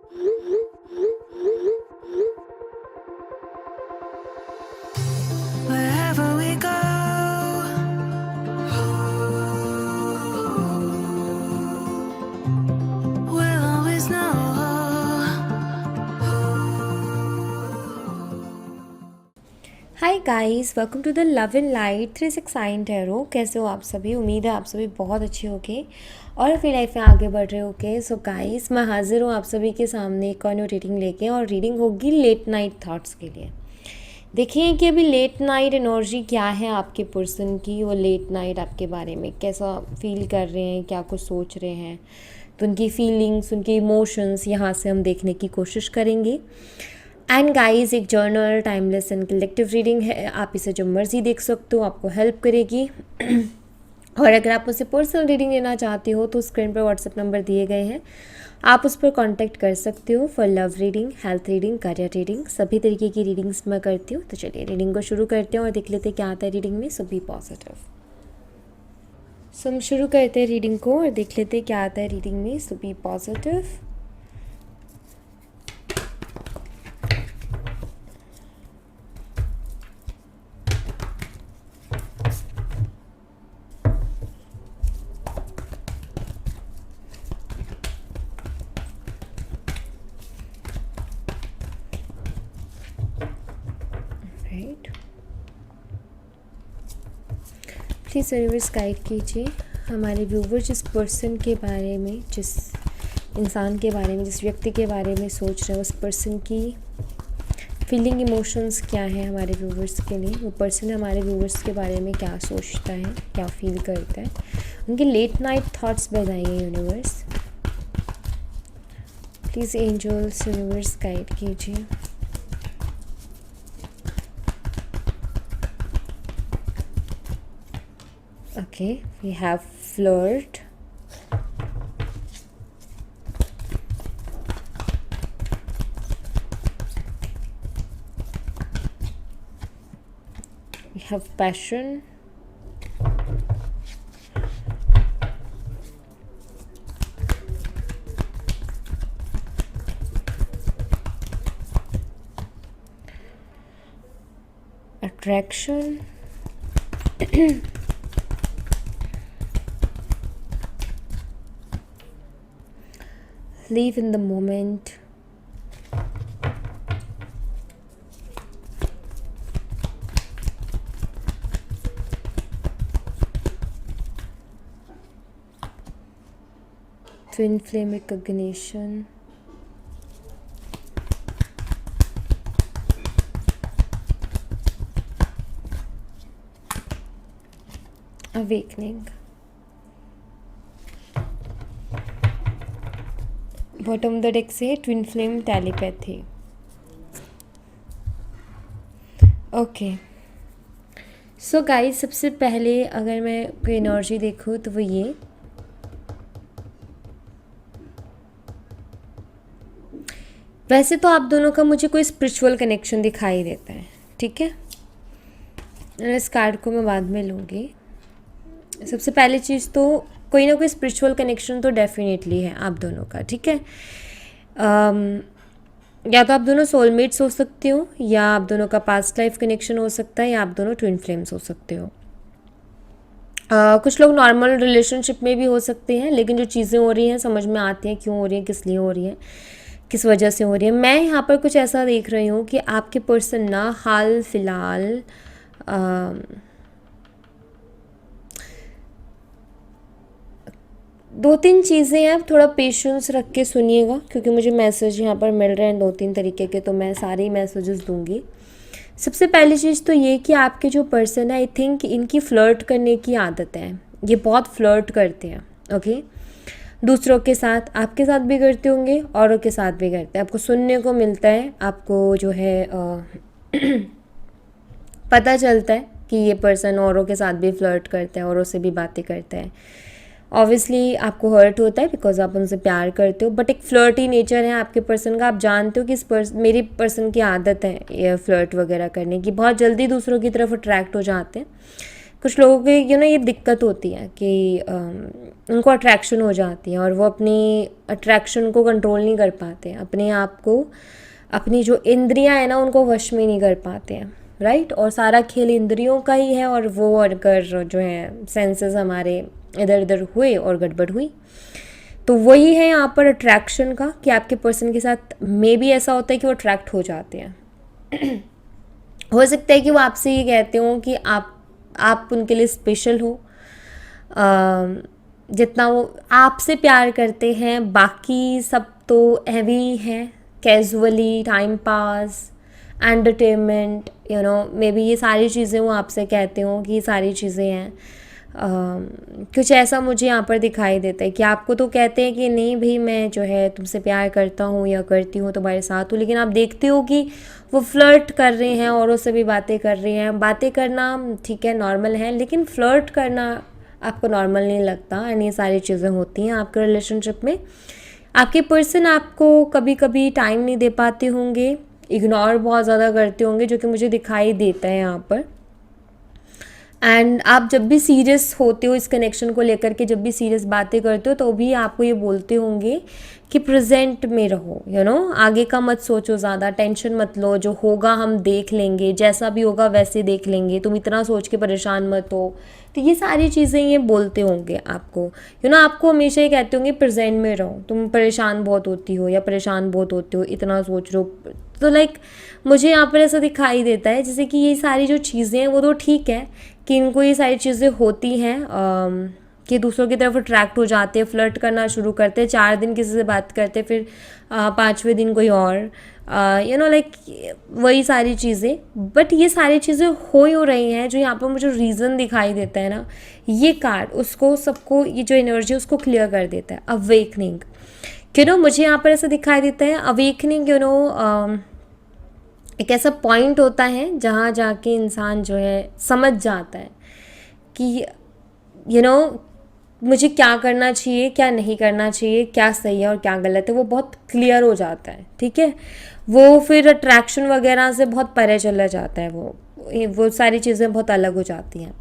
Wherever we go, we'll always know. Hi guys, welcome to the love in light 369 tarot. कैसे हो आप सभी? उम्मीद है आप सभी बहुत अच्छे होगे और अपनी लाइफ में आगे बढ़ रहे होगे। सो गाइस, मैं हाजिर हूँ आप सभी के सामने एक और न्यू रीडिंग लेके, और रीडिंग होगी लेट नाइट थॉट्स के लिए। देखिए कि अभी लेट नाइट एनर्जी क्या है आपके पर्सन की, वो लेट नाइट आपके बारे में कैसा फील कर रहे हैं, क्या कुछ सोच रहे हैं, तो उनकी फीलिंग्स, उनके इमोशंस यहाँ से हम देखने की कोशिश करेंगे। एंड गाइस, एक journal, timeless and collective reading है। आप इसे जो मर्जी देख सकते हो, आपको हेल्प करेगी। और अगर आप मुझसे पर्सनल रीडिंग लेना चाहते हो तो स्क्रीन पर व्हाट्सएप नंबर दिए गए हैं, आप उस पर कांटेक्ट कर सकते हो for love reading, health reading, career reading. सभी तरीके की रीडिंग्स मैं करती हूँ। तो चलिए रीडिंग को शुरू करते हैं और देख लेते हैं क्या आता है रीडिंग में। So be positive. सो हम शुरू करते हैं रीडिंग को और देख लेते हैं क्या आता है रीडिंग में। So be positive. Right, please universe guide कीजिए हमारे व्यूवर जिस पर्सन के बारे में, जिस इंसान के बारे में, जिस व्यक्ति के बारे में सोच रहे हैं, उस पर्सन की फीलिंग, इमोशंस क्या है हमारे व्यूवर्स के लिए। वो पर्सन हमारे व्यूवर्स के बारे में क्या सोचता है, क्या फील करता है, उनके लेट नाइट थॉट्स बताइए universe. Please angels, universe guide कीजिए। Okay, we have flirt. We have passion. Attraction. Live in the moment. Twin flame recognition. Awakening. Bottom the deck से twin flame telepathy. Okay, so guys, सबसे पहले अगर मैं कोई energy देखूँ तो वो ये, वैसे तो आप दोनों का मुझे कोई स्पिरिचुअल कनेक्शन दिखाई देता है, ठीक है। इस कार्ड को मैं बाद में लूँगी। सबसे पहली चीज़ तो कोई ना कोई स्पिरिचुअल कनेक्शन तो डेफिनेटली है आप दोनों का, ठीक है। या तो आप दोनों सोलमेट्स हो सकते हो, या आप दोनों का पास्ट लाइफ कनेक्शन हो सकता है, या आप दोनों ट्विन फ्लेम्स हो सकते हो। कुछ लोग नॉर्मल रिलेशनशिप में भी हो सकते हैं, लेकिन जो चीज़ें हो रही हैं समझ में आती हैं क्यों हो रही हैं, किस लिए हो रही हैं, किस वजह से हो रही है। मैं यहाँ पर कुछ ऐसा देख रही हूँ कि आपके पर्सन ना हाल फिलहाल दो तीन चीज़ें हैं, थोड़ा पेशेंस रख के सुनिएगा, क्योंकि मुझे मैसेज यहाँ पर मिल रहे हैं दो तीन तरीके के, तो मैं सारे ही मैसेजेस दूंगी। सबसे पहली चीज़ तो ये कि आपके जो पर्सन है, आई थिंक इनकी फ्लर्ट करने की आदत है। ये बहुत फ्लर्ट करते हैं, ओके। दूसरों के साथ, आपके साथ भी करते होंगे, औरों के साथ भी करते हैं। आपको सुनने को मिलता है, आपको जो है पता चलता है कि ये पर्सन औरों के साथ भी फ्लर्ट करता है, औरों से भी बातें करता है। ऑब्वियसली आपको हर्ट होता है बिकॉज आप उनसे प्यार करते हो, बट एक फ्लर्टी नेचर है आपके पर्सन का। आप जानते हो कि इस मेरे पर्सन की आदत है ये फ्लर्ट वगैरह करने की, बहुत जल्दी दूसरों की तरफ अट्रैक्ट हो जाते हैं। कुछ लोगों के ये दिक्कत होती है कि उनको अट्रैक्शन हो जाती है और वो अपनी अट्रैक्शन को कंट्रोल नहीं कर पाते हैं, अपने आप को, अपनी जो इंद्रियां हैं ना उनको वश में नहीं कर पाते हैं, राइट। और सारा खेल इंद्रियों का ही है, और वो अगर जो है सेंसेस हमारे इधर उधर हुए और गड़बड़ हुई तो वही है यहाँ पर अट्रैक्शन का, कि आपके पर्सन के साथ मे बी ऐसा होता है कि वो अट्रैक्ट हो जाते हैं। हो सकता है कि वो आपसे ये कहते हो कि आप उनके लिए स्पेशल हो, जितना वो आपसे प्यार करते हैं, बाकी सब तो हैवी हैं, casually, time pass, entertainment, may be ये सारी चीज़ें वो आपसे कहते हो कि ये सारी चीज़ें हैं। कुछ ऐसा मुझे यहाँ पर दिखाई देता है कि आपको तो कहते हैं कि नहीं भाई मैं जो है तुमसे प्यार करता हूँ या करती हूँ, तुम्हारे साथ हूँ, लेकिन आप देखते हो कि वो फ्लर्ट कर रहे हैं, औरों से भी बातें कर रहे हैं। बातें करना ठीक है, नॉर्मल है, लेकिन फ्लर्ट करना आपको नॉर्मल नहीं लगता। एंड ये सारी चीज़ें होती हैं आपके रिलेशनशिप में। आपके पर्सन आपको कभी कभी टाइम नहीं दे पाते होंगे, इग्नोर बहुत ज़्यादा करते होंगे, जो कि मुझे दिखाई देता है यहाँ पर। एंड आप जब भी सीरियस होते हो इस कनेक्शन को लेकर के, जब भी सीरियस बातें करते हो, तो भी आपको ये बोलते होंगे कि प्रेजेंट में रहो, आगे का मत सोचो, ज़्यादा टेंशन मत लो, जो होगा हम देख लेंगे, जैसा भी होगा वैसे देख लेंगे, तुम इतना सोच के परेशान मत हो। तो ये सारी चीज़ें ये बोलते होंगे आपको, आपको हमेशा ये कहते होंगे प्रेजेंट में रहो, तुम परेशान बहुत होती हो या परेशान बहुत होते हो, इतना सोच रहे हो। तो मुझे यहाँ पर ऐसा दिखाई देता है जैसे कि ये सारी जो चीज़ें हैं वो तो ठीक है कि इनको ये सारी चीज़ें होती हैं, कि दूसरों की तरफ अट्रैक्ट हो जाते हैं, फ्लर्ट करना शुरू करते हैं, 4 दिन किसी से बात करते, फिर 5वें दिन कोई और, वही सारी चीज़ें। बट ये सारी चीज़ें हो रही हैं, जो यहाँ पर मुझे रीज़न दिखाई देता है ना, ये कार्ड उसको सबको, ये जो एनर्जी उसको क्लियर कर देता है। अवेकनिंग, मुझे यहाँ पर ऐसा दिखाई देता है, अवेकनिंग एक ऐसा पॉइंट होता है जहाँ जाके इंसान जो है समझ जाता है कि मुझे क्या करना चाहिए, क्या नहीं करना चाहिए, क्या सही है और क्या गलत है, वो बहुत क्लियर हो जाता है, ठीक है। वो फिर अट्रैक्शन वगैरह से बहुत परे चला जाता है, वो सारी चीज़ें बहुत अलग हो जाती हैं।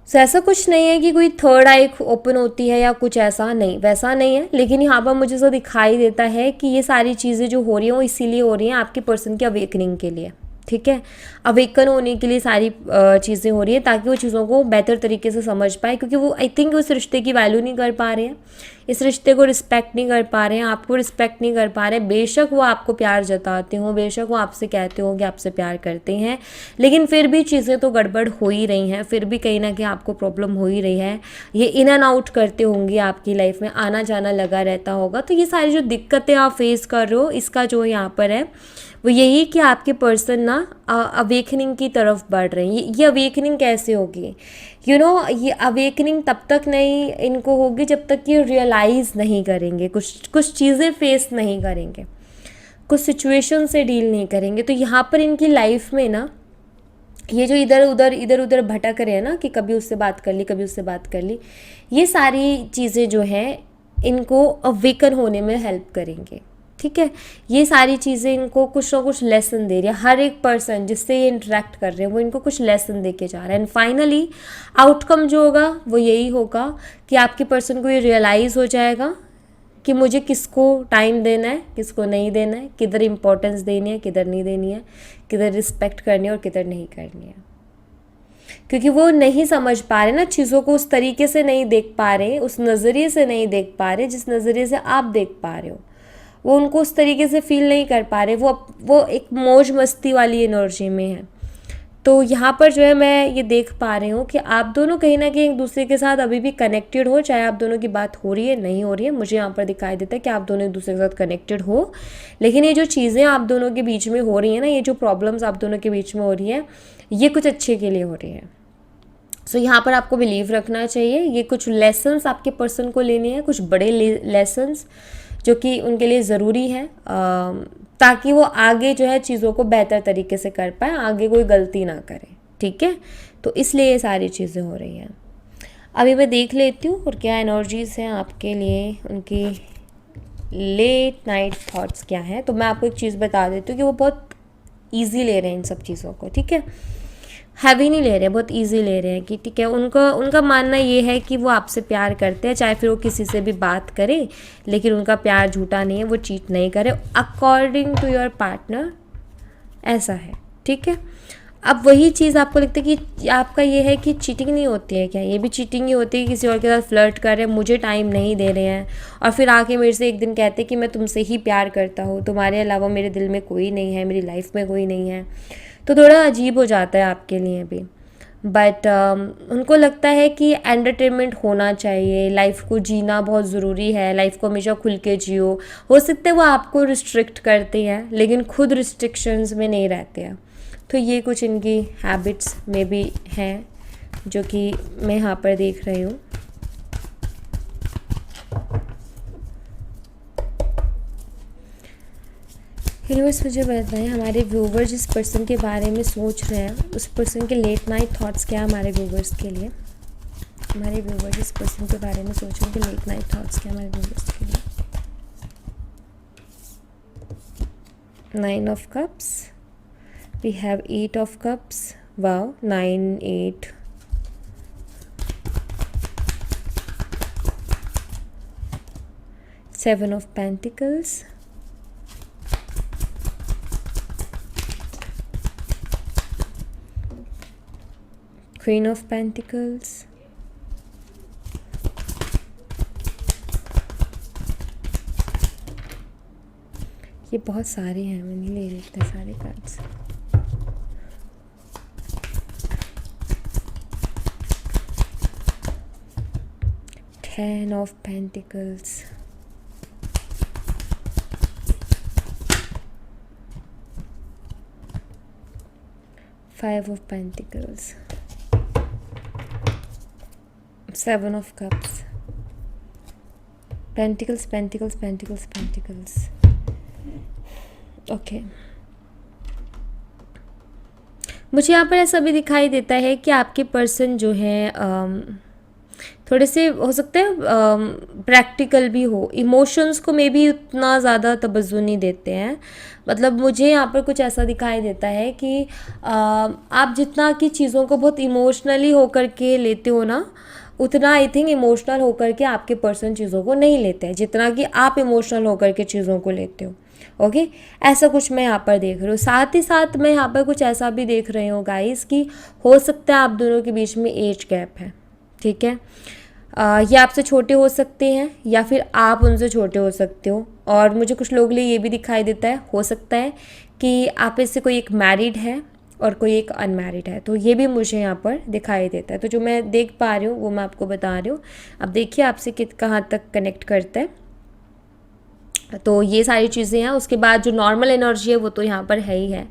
सो ऐसा कुछ नहीं है कि कोई थर्ड आई ओपन होती है या कुछ ऐसा, नहीं, वैसा नहीं है। लेकिन यहाँ पर मुझे ऐसा दिखाई देता है कि ये सारी चीज़ें जो हो रही हैं वो इसीलिए हो रही हैं आपके पर्सन की अवेकनिंग के लिए, ठीक है। अवेकन होने के लिए सारी चीज़ें हो रही है, ताकि वो चीज़ों को बेहतर तरीके से समझ पाए, क्योंकि वो आई थिंक उस रिश्ते की वैल्यू नहीं कर पा रहे हैं, इस रिश्ते को रिस्पेक्ट नहीं कर पा रहे हैं, आपको रिस्पेक्ट नहीं कर पा रहे हैं। बेशक वो आपको प्यार जताते हो, बेशक वो आपसे कहते हो कि आपसे प्यार करते हैं, लेकिन फिर भी चीज़ें तो गड़बड़ हो ही रही हैं, फिर भी कहीं ना कहीं आपको प्रॉब्लम हो ही रही है। ये इन एंड आउट करते होंगे, आपकी लाइफ में आना जाना लगा रहता होगा। तो ये सारी जो दिक्कतें आप फेस कर रहे हो, इसका जो यहाँ पर है वो यही कि आपके पर्सन ना अवेकनिंग की तरफ बढ़ रहे हैं। ये अवेकनिंग कैसे होगी, ये अवेकनिंग तब तक नहीं इनको होगी जब तक ये रियलाइज़ नहीं करेंगे, कुछ चीज़ें फेस नहीं करेंगे, कुछ सिचुएशन से डील नहीं करेंगे। तो यहाँ पर इनकी लाइफ में ना ये जो इधर उधर भटक रहे हैं ना, कि कभी उससे बात कर ली, कभी उससे बात कर ली, ये सारी चीज़ें जो हैं इनको अवेकन होने में हेल्प करेंगे, ठीक है। ये सारी चीज़ें इनको कुछ ना कुछ लेसन दे रही है। हर एक पर्सन जिससे ये इंटरेक्ट कर रहे हैं वो इनको कुछ लेसन दे के जा रहा है। एंड फाइनली आउटकम जो होगा वो यही होगा कि आपके पर्सन को ये रियलाइज़ हो जाएगा कि मुझे किसको टाइम देना है, किसको नहीं देना है, किधर इंपॉर्टेंस देनी है, किधर नहीं देनी है, किधर रिस्पेक्ट करनी है और किधर नहीं करनी है। क्योंकि वो नहीं समझ पा रहे ना चीज़ों को, उस तरीके से नहीं देख पा रहे, उस नज़रिए से नहीं देख पा रहे जिस नज़रिए से आप देख पा रहे हो। वो उनको उस तरीके से फील नहीं कर पा रहे, वो एक मौज मस्ती वाली एनर्जी में है। तो यहाँ पर जो है मैं ये देख पा रही हूँ कि आप दोनों कहीं ना कहीं एक दूसरे के साथ अभी भी कनेक्टेड हो, चाहे आप दोनों की बात हो रही है नहीं हो रही है। मुझे यहाँ पर दिखाई देता है कि आप दोनों एक दूसरे के साथ कनेक्टेड हो, लेकिन ये जो चीज़ें आप दोनों के बीच में हो रही हैं ना, ये जो प्रॉब्लम्स आप दोनों के बीच में हो रही है, ये कुछ अच्छे के लिए हो रही है। सो यहाँ पर आपको बिलीव रखना चाहिए। ये कुछ लेसन्स आपके पर्सन को लेने हैं, कुछ बड़े लेसन्स जो कि उनके लिए ज़रूरी है, ताकि वो आगे जो है चीज़ों को बेहतर तरीके से कर पाए, आगे कोई गलती ना करे, ठीक है। तो इसलिए ये सारी चीज़ें हो रही हैं। अभी मैं देख लेती हूँ और क्या एनर्जीज़ हैं आपके लिए, उनकी लेट नाइट थॉट्स क्या हैं। तो मैं आपको एक चीज़ बता देती हूँ कि वो बहुत ईजी ले रहे हैं इन सब चीज़ों को, ठीक है। हैवी नहीं ले रहे हैं, बहुत इजी ले रहे हैं कि ठीक है, उनका उनका मानना ये है कि वो आपसे प्यार करते हैं, चाहे फिर वो किसी से भी बात करे, लेकिन उनका प्यार झूठा नहीं है, वो चीट नहीं करे अकॉर्डिंग टू योर पार्टनर, ऐसा है। ठीक है, अब वही चीज़ आपको लगता है कि आपका ये है कि चीटिंग नहीं होती है क्या? ये भी चीटिंग ही होती है कि किसी और के साथ फ्लर्ट कर रहे हैं, मुझे टाइम नहीं दे रहे हैं, और फिर आके मेरे से एक दिन कहते हैं कि मैं तुमसे ही प्यार करता हूँ, तुम्हारे अलावा मेरे दिल में कोई नहीं है, मेरी लाइफ में कोई नहीं है। तो थोड़ा अजीब हो जाता है आपके लिए भी। बट उनको लगता है कि एंटरटेनमेंट होना चाहिए, लाइफ को जीना बहुत ज़रूरी है, लाइफ को हमेशा खुल के जियो। हो सकता है वो आपको रिस्ट्रिक्ट करते हैं, लेकिन खुद रिस्ट्रिक्शंस में नहीं रहते हैं। तो ये कुछ इनकी हैबिट्स में भी हैं जो कि मैं यहाँ पर देख रही हूँ। यूनिवर्स मुझे बताएं, हमारे व्यूवर जिस पर्सन के बारे में सोच रहे हैं उस पर्सन के लेट नाइट थॉट्स क्या है हमारे व्यूवर्स के लिए। हमारे व्यूवर जिस पर्सन के बारे में सोच रहे हैं कि लेट नाइट थॉट्स क्या हमारे व्यूवर्स के लिए। 9 of cups, we have 8 of cups, wow, 9 8, Seven of Pentacles, Queen of Pentacles, ये बहुत सारे हैं, मैं नहीं ले रही इतने सारे cards. Ten of Pentacles, Five of Pentacles, Seven of Cups, Pentacles, Pentacles, Pentacles, Pentacles. Okay मुझे यहाँ पर ऐसा भी दिखाई देता है कि आपके पर्सन जो है थोड़े से हो सकते हैं प्रैक्टिकल भी हो, इमोशंस को मे भी उतना ज़्यादा तवज्जो नहीं देते हैं। मतलब मुझे यहाँ पर कुछ ऐसा दिखाई देता है कि आप जितना कि चीज़ों को बहुत इमोशनली होकर के लेते हो ना, उतना आई थिंक इमोशनल होकर के आपके पर्सन चीज़ों को नहीं लेते हैं जितना कि आप इमोशनल होकर के चीज़ों को लेते हो। ओके ऐसा कुछ मैं यहाँ पर देख रही हूँ। साथ ही साथ मैं यहाँ पर कुछ ऐसा भी देख रही हूँ गाइस कि हो सकता है आप दोनों के बीच में एज गैप है। ठीक है, ये आपसे छोटे हो सकते हैं या फिर आप उनसे छोटे हो सकते हो। और मुझे कुछ लोगों के लिए ये भी दिखाई देता है, हो सकता है कि आप में से कोई एक मैरिड है और कोई एक अनमैरिड है, तो ये भी मुझे यहाँ पर दिखाई देता है। तो जो मैं देख पा रही हूँ वो मैं आपको बता रही हूँ। अब देखिए आपसे कहाँ तक कनेक्ट करता है। तो ये सारी चीज़ें हैं। उसके बाद जो नॉर्मल एनर्जी है वो तो यहाँ पर है ही है।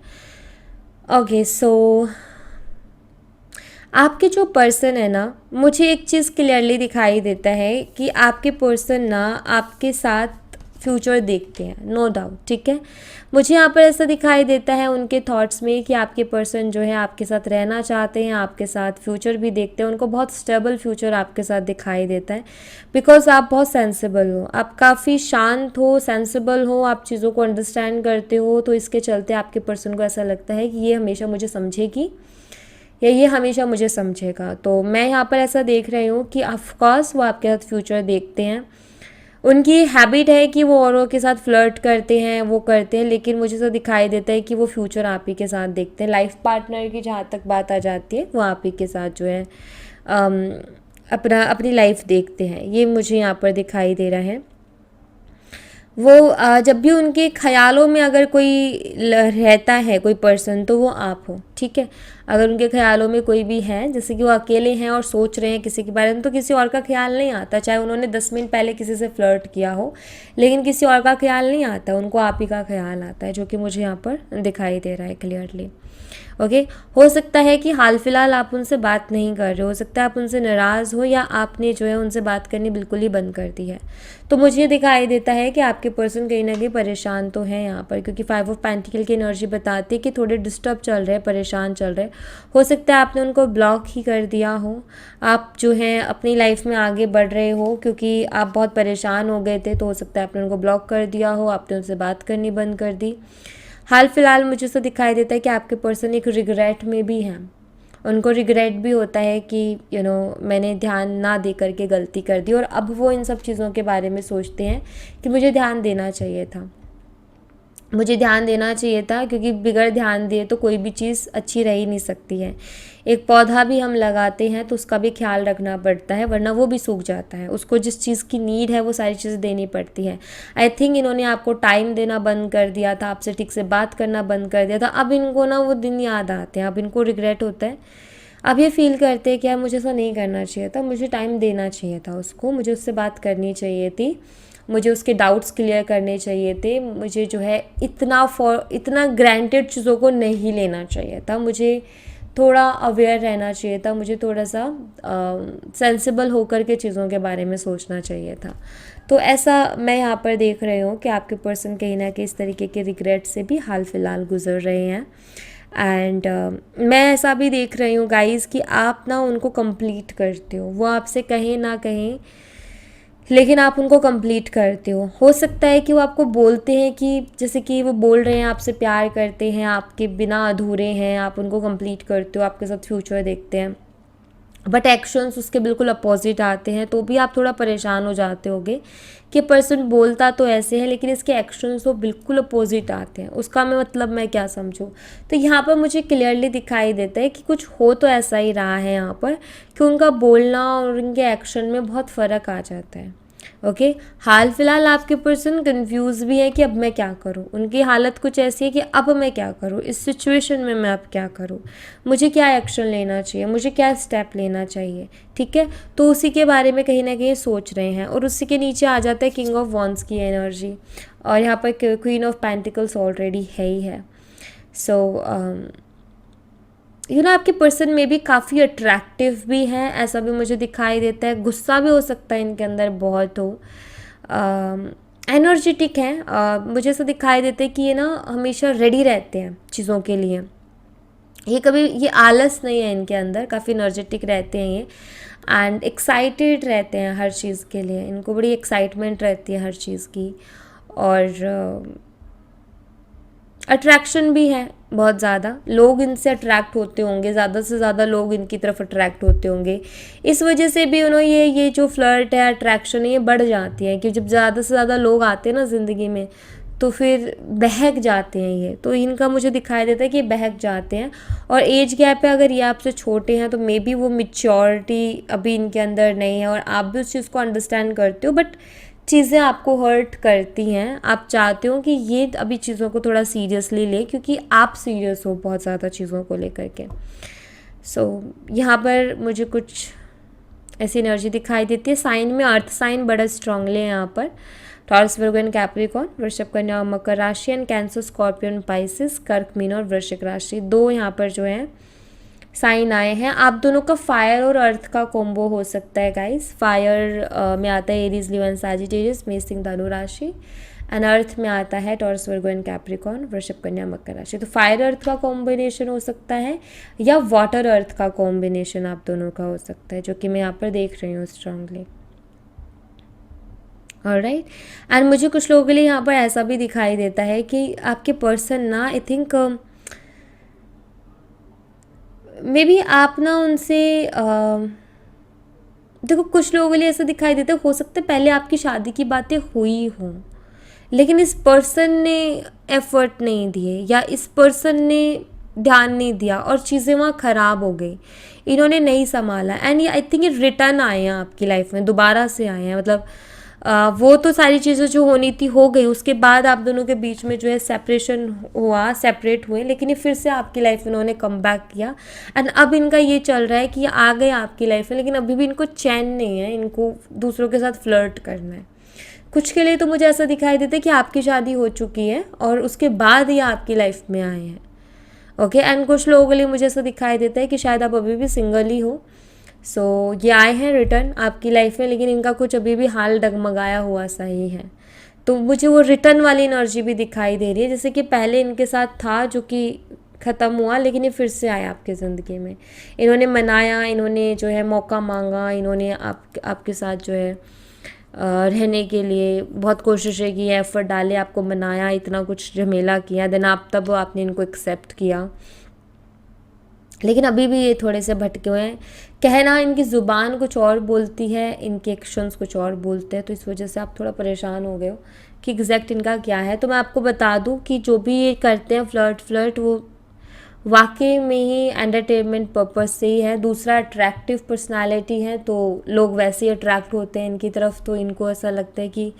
ओके सो आपके जो पर्सन है ना, मुझे एक चीज़ क्लियरली दिखाई देता है कि आपके पर्सन ना आपके साथ फ्यूचर देखते हैं, नो डाउट। ठीक है, मुझे यहाँ पर ऐसा दिखाई देता है उनके थॉट्स में कि आपके पर्सन जो है आपके साथ रहना चाहते हैं, आपके साथ फ्यूचर भी देखते हैं, उनको बहुत स्टेबल फ्यूचर आपके साथ दिखाई देता है। बिकॉज आप बहुत सेंसिबल हो, आप काफ़ी शांत हो, सेंसिबल हो, आप चीज़ों को अंडरस्टैंड करते हो। तो इसके चलते आपके पर्सन को ऐसा लगता है कि ये हमेशा मुझे समझेगी या ये हमेशा मुझे समझेगा। तो मैं यहाँ पर ऐसा देख रही हूँ कि ऑफकोर्स वो आपके साथ फ्यूचर देखते हैं। उनकी हैबिट है कि वो औरों के साथ फ्लर्ट करते हैं, वो करते हैं, लेकिन मुझे तो दिखाई देता है कि वो फ्यूचर आप ही के साथ देखते हैं। लाइफ पार्टनर की जहाँ तक बात आ जाती है वो आप ही के साथ जो है अपनी लाइफ देखते हैं, ये मुझे यहाँ पर दिखाई दे रहा है। वो जब भी उनके ख्यालों में अगर कोई रहता है कोई पर्सन तो वो आप हो। ठीक है, अगर उनके ख्यालों में कोई भी है, जैसे कि वो अकेले हैं और सोच रहे हैं किसी के बारे में, तो किसी और का ख्याल नहीं आता। चाहे उन्होंने 10 मिनट पहले किसी से फ्लर्ट किया हो, लेकिन किसी और का ख्याल नहीं आता, उनको आप ही का ख्याल आता है, जो कि मुझे यहाँ पर दिखाई दे रहा है क्लियरली। ओके हो सकता है कि हाल फिलहाल आप उनसे बात नहीं कर रहे हो सकता है आप उनसे नाराज़ हो या आपने जो है उनसे बात करनी बिल्कुल ही बंद कर दी है। तो मुझे दिखाई देता है कि आपके पर्सन कहीं ना कहीं परेशान तो है यहाँ पर, क्योंकि 5 ऑफ पेंटिकल की एनर्जी बताती है कि थोड़े डिस्टर्ब चल रहे हैं, परेशान चल रहे हैं। हो सकता है आपने उनको ब्लॉक ही कर दिया हो, आप जो है अपनी लाइफ में आगे बढ़ रहे हो क्योंकि आप बहुत परेशान हो गए थे, तो हो सकता है आपने उनको ब्लॉक कर दिया हो, आपने उनसे बात करनी बंद कर दी। हाल फिलहाल मुझे तो दिखाई देता है कि आपके पर्सन एक रिग्रेट में भी हैं उनको रिग्रेट भी होता है कि मैंने ध्यान ना दे करके गलती कर दी, और अब वो इन सब चीज़ों के बारे में सोचते हैं कि मुझे ध्यान देना चाहिए था, मुझे ध्यान देना चाहिए था, क्योंकि बिगड़ ध्यान दिए तो कोई भी चीज़ अच्छी रह ही नहीं सकती है। एक पौधा भी हम लगाते हैं तो उसका भी ख्याल रखना पड़ता है, वरना वो भी सूख जाता है। उसको जिस चीज़ की नीड है वो सारी चीज़ें देनी पड़ती है। आई थिंक इन्होंने आपको टाइम देना बंद कर दिया था, आपसे ठीक से बात करना बंद कर दिया था। अब इनको ना वो दिन याद आते हैं, अब इनको रिग्रेट होता है। अब ये फील करते हैं कि यार मुझे ऐसा नहीं करना चाहिए था, मुझे टाइम देना चाहिए था उसको, मुझे उससे बात करनी चाहिए थी, मुझे उसके डाउट्स क्लियर करने चाहिए थे, मुझे जो है इतना ग्रांटेड चीज़ों को नहीं लेना चाहिए था, मुझे थोड़ा अवेयर रहना चाहिए था, मुझे थोड़ा सा सेंसिबल होकर के चीज़ों के बारे में सोचना चाहिए था। तो ऐसा मैं यहाँ पर देख रही हूँ कि आपके पर्सन कहीं ना कहीं इस तरीके के रिग्रेट से भी हाल फिलहाल गुजर रहे हैं। एंड मैं ऐसा भी देख रही हूँ गाइज़ कि आप ना उनको कंप्लीट करते हो, वो आपसे कहीं ना कहीं, लेकिन आप उनको कंप्लीट करते हो सकता है कि वो आपको बोलते हैं कि जैसे कि वो बोल रहे हैं आपसे प्यार करते हैं, आपके बिना अधूरे हैं, आप उनको कंप्लीट करते हो, आपके साथ फ्यूचर देखते हैं, बट एक्शंस उसके बिल्कुल अपोजिट आते हैं, तो भी आप थोड़ा परेशान हो जाते होगे कि पर्सन बोलता तो ऐसे है लेकिन इसके एक्शंस तो बिल्कुल अपोजिट आते हैं। उसका मैं क्या समझूं? तो यहाँ पर मुझे क्लियरली दिखाई देता है कि कुछ हो तो ऐसा ही रहा है यहाँ पर कि उनका बोलना और उनके एक्शन में बहुत फ़र्क आ जाता है। ओके, हाल फिलहाल आपके पर्सन कंफ्यूज भी है कि अब मैं क्या करूं। उनकी हालत कुछ ऐसी है कि अब मैं क्या करूं, इस सिचुएशन में मैं अब क्या करूं, मुझे क्या एक्शन लेना चाहिए, मुझे क्या स्टेप लेना चाहिए। ठीक है, तो उसी के बारे में कहीं ना कहीं सोच रहे हैं। और उसी के नीचे आ जाता है किंग ऑफ वॉन्ड्स की एनर्जी, और यहाँ पर क्वीन ऑफ पेंटिकल्स ऑलरेडी है ही है। सो आपके पर्सन में भी काफ़ी अट्रैक्टिव भी हैं, ऐसा भी मुझे दिखाई देता है। गुस्सा भी हो सकता है इनके अंदर बहुत हो, एनर्जेटिक हैं। मुझे ऐसा दिखाई देता है कि ये ना हमेशा रेडी रहते हैं चीज़ों के लिए, ये आलस नहीं है इनके अंदर, काफ़ी एनर्जेटिक रहते हैं ये, एंड एक्साइटेड रहते हैं हर चीज़ के लिए, इनको बड़ी एक्साइटमेंट रहती है हर चीज़ की। और अट्रैक्शन भी है बहुत ज़्यादा, लोग इनसे अट्रैक्ट होते होंगे, ज़्यादा से ज़्यादा लोग इनकी तरफ अट्रैक्ट होते होंगे। इस वजह से भी ये जो फ्लर्ट है, अट्रैक्शन है, ये बढ़ जाती है कि जब ज़्यादा से ज़्यादा लोग आते हैं ना ज़िंदगी में तो फिर बहक जाते हैं ये। तो इनका मुझे दिखाई देता है कि बहक जाते हैं। और एज गैप है, अगर ये आपसे छोटे हैं तो मे बी वो मिच्योरिटी अभी इनके अंदर नहीं है, और आप भी उस चीज़ को अंडरस्टैंड करते हो, बट चीज़ें आपको हर्ट करती हैं। आप चाहते हो कि ये अभी चीज़ों को थोड़ा सीरियसली ले, क्योंकि आप सीरियस हो बहुत ज़्यादा चीज़ों को लेकर के। सो यहाँ पर मुझे कुछ ऐसी एनर्जी दिखाई देती है। साइन में अर्थ साइन बड़ा स्ट्रांगली है यहाँ पर, टॉरस, वर्गो एंड कैप्रिकॉर्न, वृषभ, कन्या और मकर राशि, एंड कैंसर, स्कॉर्पियन, पाइसिस, कर्क, मीन और वृश्चिक राशि। दो यहाँ पर जो है साइन आए हैं। आप दोनों का फायर और अर्थ का कॉम्बो हो सकता है गाइस। फायर में आता है एरीज, लियो एंड सैजिटेरियस, मेष, सिंह, धनु राशि, एंड अर्थ में आता है टॉरस, वर्गो एंड कैप्रिकॉर्न, वृषभ, कन्या, मकर राशि। तो फायर अर्थ का कॉम्बिनेशन हो सकता है या वाटर अर्थ का कॉम्बिनेशन आप दोनों का हो सकता है, जो कि मैं यहाँ पर देख रही हूँ स्ट्रांगली। ऑलराइट, एंड मुझे कुछ लोगों के लिए यहाँ पर ऐसा भी दिखाई देता है कि आपके पर्सन ना, आई थिंक मे बी आप ना उनसे देखो, कुछ लोगों के लिए ऐसा दिखाई देता है, हो सकता है पहले आपकी शादी की बातें हुई हों, लेकिन इस पर्सन ने एफर्ट नहीं दिए या इस पर्सन ने ध्यान नहीं दिया और चीज़ें वहाँ ख़राब हो गई, इन्होंने नहीं संभाला, एंड आई थिंक ये रिटर्न आए हैं आपकी लाइफ में, दोबारा से आए हैं। वो तो सारी चीज़ें जो होनी थी हो गई, उसके बाद आप दोनों के बीच में जो है सेपरेशन हुआ, सेपरेट हुए, लेकिन ये फिर से आपकी लाइफ में उन्होंने कम बैक किया। एंड अब इनका ये चल रहा है कि ये आ गए आपकी लाइफ में, लेकिन अभी भी इनको चैन नहीं है, इनको दूसरों के साथ फ्लर्ट करना है। कुछ के लिए तो मुझे ऐसा दिखाई देता है कि आपकी शादी हो चुकी है और उसके बाद ये आपकी लाइफ में आए हैं। ओके, एंड कुछ लोगों के लिए मुझे ऐसा दिखाई देता है कि शायद आप अभी भी सिंगल ही हो। सो ये आए हैं रिटर्न आपकी लाइफ में, लेकिन इनका कुछ अभी भी हाल डगमगाया हुआ सा ही है। तो मुझे वो रिटर्न वाली एनर्जी भी दिखाई दे रही है, जैसे कि पहले इनके साथ था जो कि ख़त्म हुआ, लेकिन ये फिर से आया आपकी ज़िंदगी में। इन्होंने मनाया, इन्होंने जो है मौका मांगा, इन्होंने आपके साथ जो है रहने के लिए बहुत कोशिशें की, एफर्ट डाले, आपको मनाया, इतना कुछ झमेला किया, देन तब आपने इनको एक्सेप्ट किया। लेकिन अभी भी ये थोड़े से भटके हुए हैं। कहना इनकी ज़ुबान कुछ और बोलती है, इनके एक्शंस कुछ और बोलते हैं, तो इस वजह से आप थोड़ा परेशान हो गए हो कि एग्जैक्ट इनका क्या है। तो मैं आपको बता दूं कि जो भी ये करते हैं फ्लर्ट वो वाकई में ही एंटरटेनमेंट पर्पस से ही है। दूसरा, अट्रैक्टिव पर्सनालिटी है तो लोग वैसे ही अट्रैक्ट होते हैं इनकी तरफ, तो इनको ऐसा लगता है कि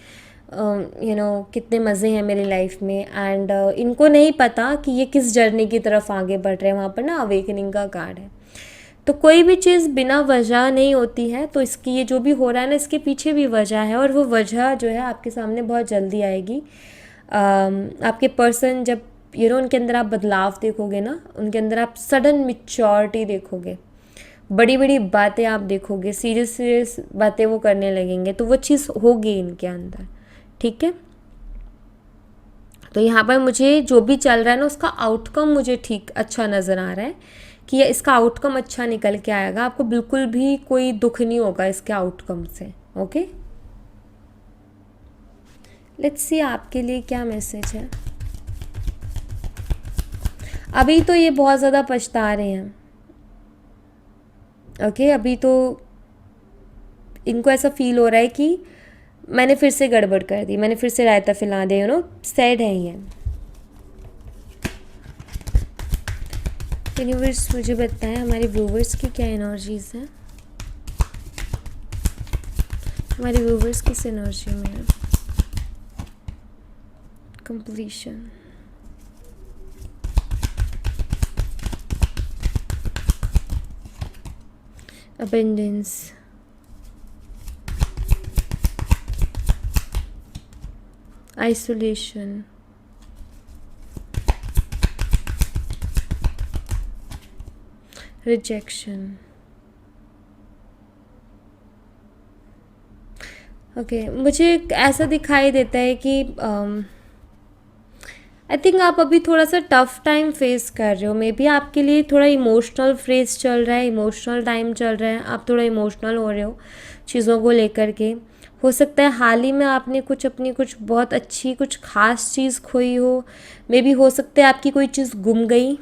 कितने मज़े हैं मेरी लाइफ में। एंड इनको नहीं पता कि ये किस जर्नी की तरफ आगे बढ़ रहे हैं। वहाँ पर ना अवेकनिंग का कार्ड है। तो कोई भी चीज़ बिना वजह नहीं होती है, तो इसकी ये जो भी हो रहा है ना, इसके पीछे भी वजह है, और वो वजह जो है आपके सामने बहुत जल्दी आएगी। आपके पर्सन जब उनके अंदर आप बदलाव देखोगे ना, उनके अंदर आप सडन मिच्योरिटी देखोगे, बड़ी बड़ी बातें आप देखोगे, सीरियस सीरियस बातें वो करने लगेंगे, तो वो चीज़ होगी इनके अंदर। ठीक है, तो यहाँ पर मुझे जो भी चल रहा है ना, उसका आउटकम मुझे ठीक अच्छा नज़र आ रहा है कि ये इसका आउटकम अच्छा निकल के आएगा। आपको बिल्कुल भी कोई दुख नहीं होगा इसके आउटकम से। ओके, लेट्स सी आपके लिए क्या मैसेज है। अभी तो ये बहुत ज़्यादा पछता रहे हैं। ओके, अभी तो इनको ऐसा फील हो रहा है कि मैंने फिर से गड़बड़ कर दी, मैंने फिर से रायता फैला दिया। सैड है ये। यूनिवर्स मुझे बताएं हमारे व्यूवर्स की क्या एनर्जीज हैं, हमारे व्यूवर्स किस एनर्जी में है। Completion, abundance, isolation, rejection. Okay, मुझे ऐसा दिखाई देता है कि आई थिंक आप अभी थोड़ा सा टफ टाइम फेस कर रहे हो। मे बी आपके लिए थोड़ा इमोशनल फेज चल रहा है, इमोशनल टाइम चल रहा है, आप थोड़ा इमोशनल हो रहे हो चीज़ों को लेकर के। हो सकता है हाल ही में आपने अपनी कुछ बहुत अच्छी कुछ ख़ास चीज़ खोई हो। मे बी हो सकता है आपकी कोई चीज़ गुम गई,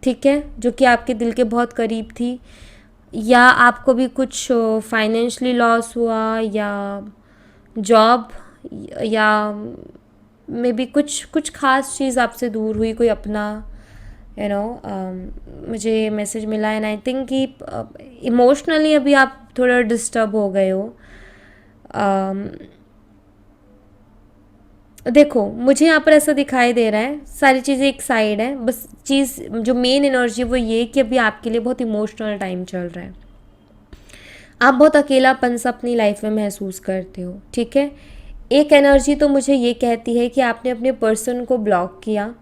ठीक है, जो कि आपके दिल के बहुत करीब थी, या आपको भी कुछ फाइनेंशियली लॉस हुआ, या जॉब, या मे बी कुछ ख़ास चीज़ आपसे दूर हुई, कोई अपना मुझे मैसेज मिला। एंड आई थिंक कि इमोशनली अभी आप थोड़ा डिस्टर्ब हो गए हो। देखो, मुझे यहाँ पर ऐसा दिखाई दे रहा है, सारी चीज़ें एक साइड है, बस चीज़ जो मेन एनर्जी वो ये कि अभी आपके लिए बहुत इमोशनल टाइम चल रहा है। आप बहुत अकेलापन सा अपनी लाइफ में महसूस करते हो। ठीक है, एक एनर्जी तो मुझे ये कहती है कि आपने अपने पर्सन को ब्लॉक किया।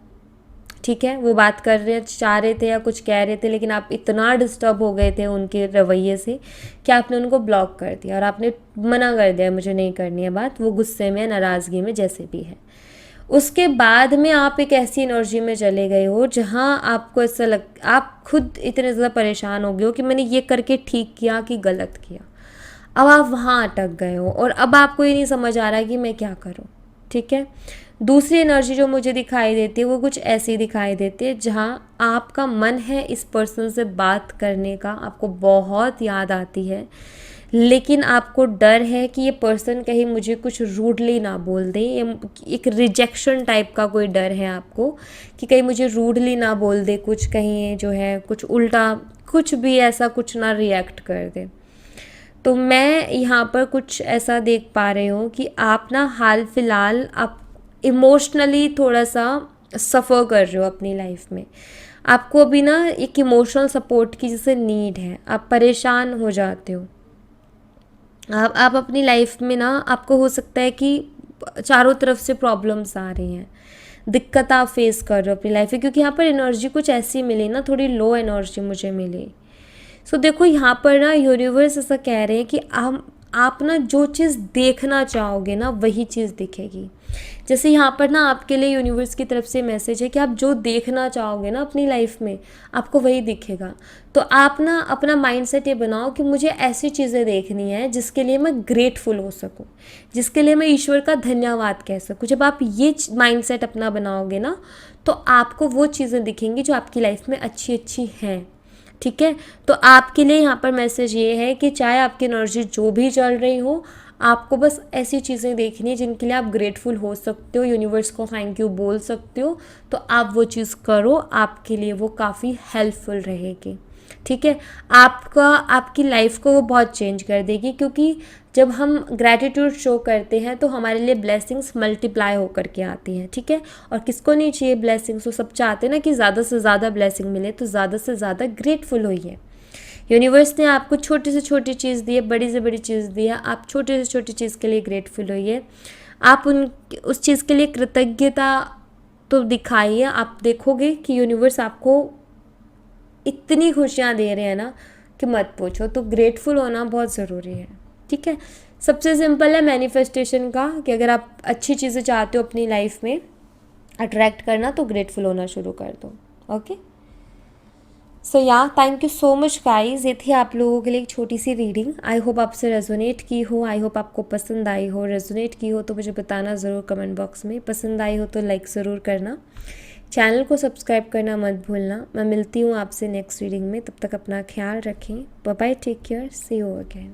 ठीक है, वो बात कर रहे चाह रहे थे या कुछ कह रहे थे, लेकिन आप इतना डिस्टर्ब हो गए थे उनके रवैये से कि आपने उनको ब्लॉक कर दिया और आपने मना कर दिया, मुझे नहीं करनी है बात, वो गुस्से में, नाराज़गी में, जैसे भी है। उसके बाद में आप एक ऐसी एनर्जी में चले गए हो जहाँ आपको ऐसा आप खुद इतने ज़्यादा परेशान हो गए हो कि मैंने ये करके ठीक किया कि गलत किया। अब आप वहाँ अटक गए हो और अब आपको ये नहीं समझ आ रहा है कि मैं क्या करूँ। ठीक है, दूसरी एनर्जी जो मुझे दिखाई देती है वो कुछ ऐसी दिखाई देती है जहाँ आपका मन है इस पर्सन से बात करने का, आपको बहुत याद आती है, लेकिन आपको डर है कि ये पर्सन कहीं मुझे कुछ रूडली ना बोल दे। ये एक रिजेक्शन टाइप का कोई डर है आपको कि कहीं मुझे रूडली ना बोल दे, कुछ कहीं जो है कुछ उल्टा, कुछ भी ऐसा कुछ ना रिएक्ट कर दे। तो मैं यहाँ पर कुछ ऐसा देख पा रही हूँ कि आप ना हाल फिलहाल आप इमोशनली थोड़ा सा सफ़र कर रहे हो अपनी लाइफ में। आपको अभी ना एक इमोशनल सपोर्ट की जैसे नीड है, आप परेशान हो जाते हो। आप अपनी लाइफ में ना, आपको हो सकता है कि चारों तरफ से प्रॉब्लम्स आ रही हैं, दिक्कत आप फेस कर रहे हो अपनी लाइफ में, क्योंकि यहाँ पर एनर्जी कुछ ऐसी मिली ना, थोड़ी लो एनर्जी मुझे मिली। सो देखो, यहाँ पर ना यूनिवर्स ऐसा कह रहे हैं कि आप ना जो चीज़ देखना चाहोगे ना वही चीज़ दिखेगी। जैसे यहाँ पर ना आपके लिए यूनिवर्स की तरफ से मैसेज है कि आप जो देखना चाहोगे ना अपनी लाइफ में, आपको वही दिखेगा। तो आप ना अपना माइंडसेट ये बनाओ कि मुझे ऐसी चीज़ें देखनी है जिसके लिए मैं ग्रेटफुल हो सकूँ, जिसके लिए मैं ईश्वर का धन्यवाद कह सकूँ। जब आप ये माइंडसेट अपना बनाओगे ना, तो आपको वो चीज़ें दिखेंगी जो आपकी लाइफ में अच्छी अच्छी हैं, ठीक है। तो आपके लिए यहाँ पर मैसेज ये है कि चाहे आपकी एनर्जी जो भी चल रही हो, आपको बस ऐसी चीज़ें देखनी है जिनके लिए आप ग्रेटफुल हो सकते हो, यूनिवर्स को थैंक यू बोल सकते हो, तो आप वो चीज़ करो, आपके लिए वो काफ़ी हेल्पफुल रहेगी। ठीक है, आपकी लाइफ को वो बहुत चेंज कर देगी, क्योंकि जब हम ग्रैटिट्यूड शो करते हैं तो हमारे लिए ब्लेसिंग्स मल्टीप्लाई होकर के आती हैं। ठीक है, और किसको नहीं चाहिए ब्लेसिंग्स, वो सब चाहते हैं ना कि ज़्यादा से ज़्यादा ब्लेसिंग मिले, तो ज़्यादा से ज़्यादा ग्रेटफुल होइए। यूनिवर्स ने आपको छोटी से छोटी चीज़ दी है, बड़ी से बड़ी चीज़ दी है, आप छोटी से छोटी चीज़ के लिए ग्रेटफुल होइए। आप उस चीज़ के लिए कृतज्ञता तो दिखाइए। आप देखोगे कि यूनिवर्स आपको इतनी खुशियाँ दे रहे हैं ना कि मत पूछो। तो ग्रेटफुल होना बहुत ज़रूरी है। ठीक है, सबसे सिंपल है मैनिफेस्टेशन का, कि अगर आप अच्छी चीज़ें चाहते हो अपनी लाइफ में अट्रैक्ट करना, तो ग्रेटफुल होना शुरू कर दो। ओके, सो या thank you so much guys. ये थी आप लोगों के लिए एक छोटी सी रीडिंग। आई होप आपसे रेजोनेट की हो, आई होप आपको पसंद आई हो। रेजोनेट की हो तो मुझे बताना ज़रूर कमेंट बॉक्स में, पसंद आई हो तो लाइक ज़रूर करना, चैनल को सब्सक्राइब करना मत भूलना। मैं मिलती हूँ आपसे नेक्स्ट रीडिंग में, तब तक अपना ख्याल रखें। Bye bye, take care, see you again.